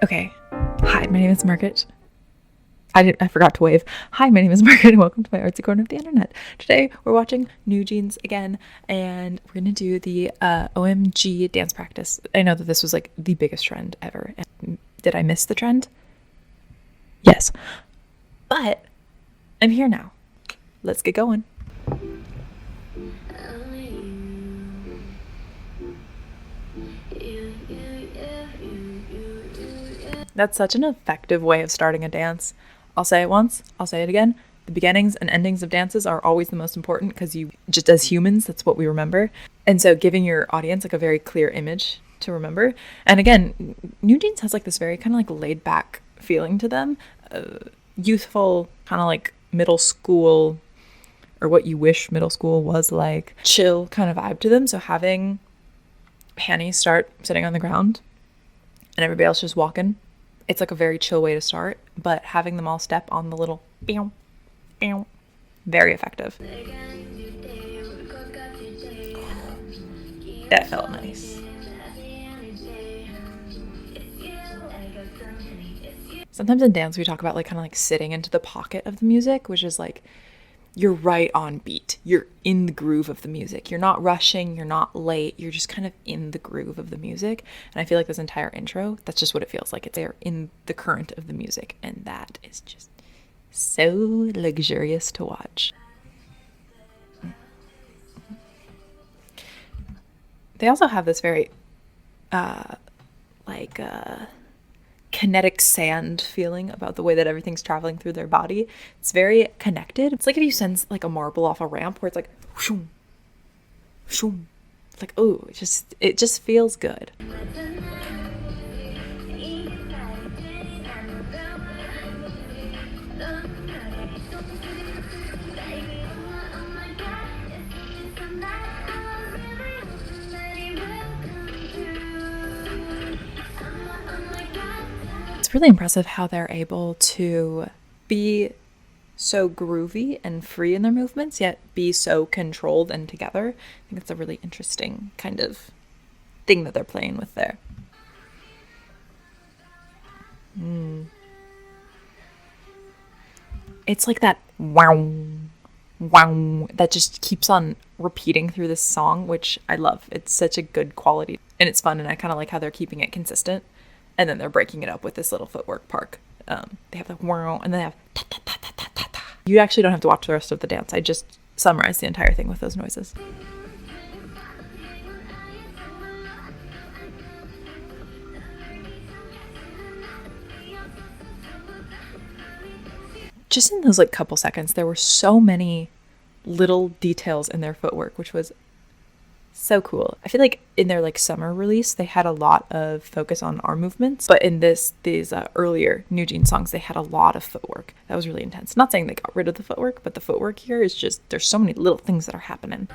Okay. Hi, my name is Margaret. I forgot to wave. Hi, my name is Margaret and welcome to my artsy corner of the internet. Today we're watching New Jeans again and we're going to do the OMG dance practice. I know that this was like the biggest trend ever. And did I miss the trend? Yes. But I'm here now. Let's get going. That's such an effective way of starting a dance. I'll say it once, I'll say it again. The beginnings and endings of dances are always the most important because you, just as humans, that's what we remember. And so giving your audience like a very clear image to remember. And again, New Jeans has like this very kind of like laid back feeling to them. Youthful, kind of like middle school, or what you wish middle school was like. Chill kind of vibe to them. So having Hanny start sitting on the ground and everybody else just walking, it's like a very chill way to start, but having them all step on the little bow, bow, very effective. That felt nice. Sometimes in dance we talk about like kind of like sitting into the pocket of the music, which is like you're right on beat. You're in the groove of the music. You're not rushing. You're not late. You're just kind of in the groove of the music. And I feel like this entire intro, that's just what it feels like. It's there in the current of the music. And that is just so luxurious to watch. They also have this very, kinetic sand feeling about the way that everything's traveling through their body. It's very connected. It's like if you send like a marble off a ramp where it's like shoom, shoom. It's like, oh, it just feels good. It's really impressive how they're able to be so groovy and free in their movements, yet be so controlled and together. I think it's a really interesting kind of thing that they're playing with there. It's like that wow, wow, that just keeps on repeating through this song, which I love. It's such a good quality and it's fun, and I kind of like how they're keeping it consistent. And then they're breaking it up with this little footwork park. They have the wow, and then they have ta ta ta ta ta ta ta. You actually don't have to watch the rest of the dance. I just summarized the entire thing with those noises. Just in those like couple seconds, there were so many little details in their footwork, which was so cool. I feel like in their like summer release, they had a lot of focus on arm movements, but in these earlier New Jeans songs, they had a lot of footwork. That was really intense. Not saying they got rid of the footwork, but the footwork here is just, there's so many little things that are happening.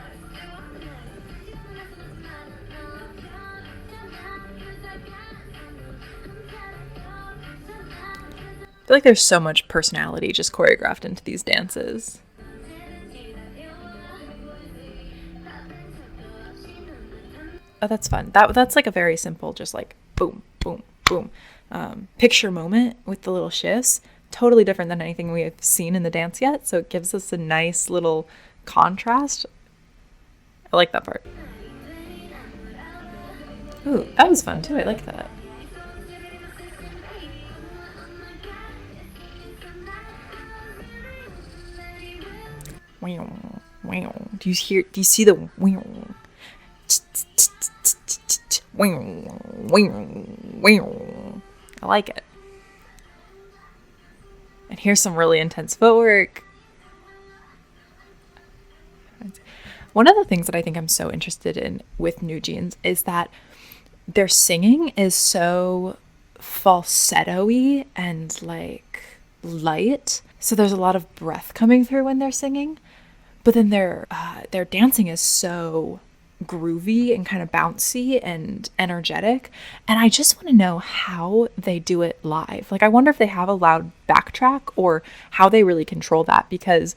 I feel like there's so much personality just choreographed into these dances. Oh, that's fun. That's like a very simple, just like boom, boom, boom. Picture moment with the little shifts. Totally different than anything we have seen in the dance yet. So it gives us a nice little contrast. I like that part. Ooh, that was fun too. I like that. Do you see the I like it. And here's some really intense footwork. One of the things that I think I'm so interested in with New Jeans is that their singing is so falsetto-y and like light. So there's a lot of breath coming through when they're singing. But then their dancing is so groovy and kind of bouncy and energetic, and I just want to know how they do it live. Like, I wonder if they have a loud backtrack or how they really control that, because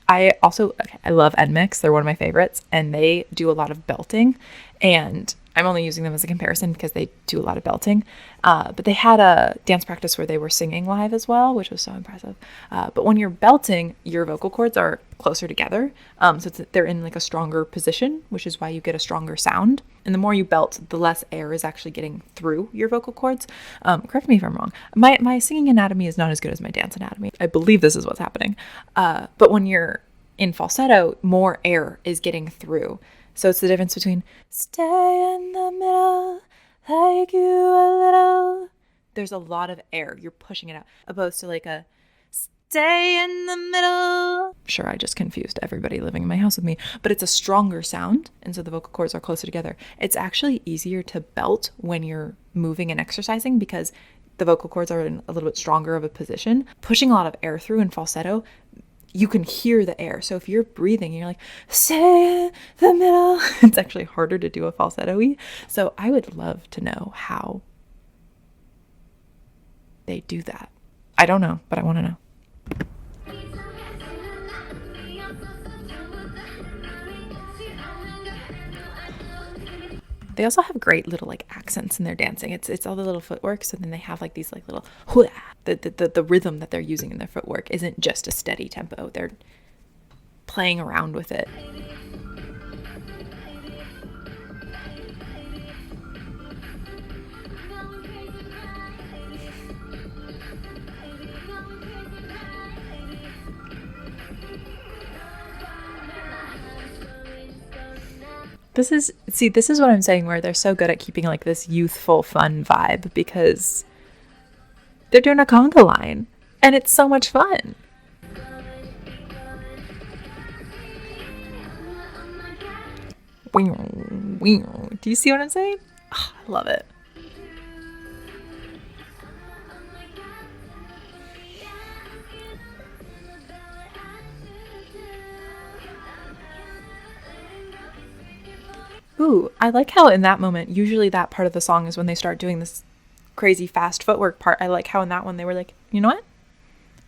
I love NMIX. They're one of my favorites, and they do a lot of belting, and I'm only using them as a comparison because they do a lot of belting. But they had a dance practice where they were singing live as well, which was so impressive. But when you're belting, your vocal cords are closer together. So they're in like a stronger position, which is why you get a stronger sound. And the more you belt, the less air is actually getting through your vocal cords. Correct me if I'm wrong. My singing anatomy is not as good as my dance anatomy. I believe this is what's happening. But when you're in falsetto, more air is getting through. So it's the difference between stay in the middle, like you a little. There's a lot of air. You're pushing it out. Opposed to like a stay in the middle. Sure, I just confused everybody living in my house with me. But it's a stronger sound. And so the vocal cords are closer together. It's actually easier to belt when you're moving and exercising because the vocal cords are in a little bit stronger of a position. Pushing a lot of air through in falsetto, you can hear the air. So if you're breathing and you're like, stay in the middle, it's actually harder to do a falsetto-y. So I would love to know how they do that. I don't know, but I want to know. They also have great little like accents in their dancing. It's all the little footwork. So then they have like these like little hula. The rhythm that they're using in their footwork isn't just a steady tempo. They're playing around with it. This is what I'm saying, where they're so good at keeping like this youthful, fun vibe because they're doing a conga line and it's so much fun. Do you see what I'm saying? Oh, I love it. Ooh, I like how in that moment, usually that part of the song is when they start doing this crazy fast footwork part. I like how in that one they were like, you know what?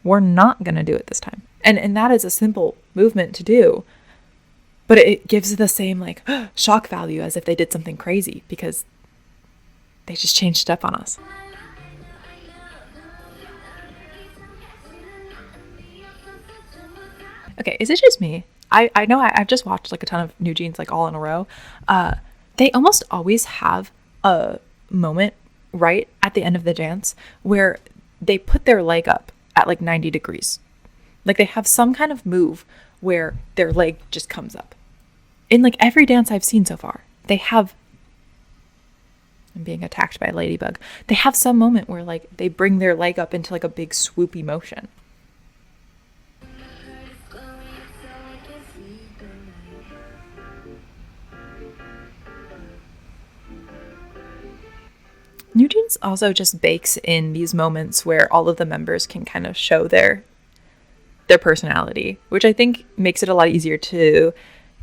We're not going to do it this time. And that is a simple movement to do. But it gives the same like shock value as if they did something crazy because they just changed it up on us. Okay, is it just me? I know I've just watched like a ton of New Jeans like all in a row. They almost always have a moment right at the end of the dance where they put their leg up at like 90 degrees. Like they have some kind of move where their leg just comes up. In like every dance I've seen so far, they have, I'm being attacked by a ladybug. They have some moment where like they bring their leg up into like a big swoopy motion. New Jeans also just bakes in these moments where all of the members can kind of show their personality, which I think makes it a lot easier to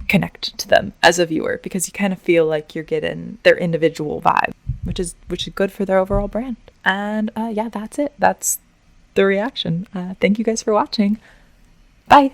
connect to them as a viewer because you kind of feel like you're getting their individual vibe, which is good for their overall brand. And yeah, that's it. That's the reaction. Thank you guys for watching. Bye.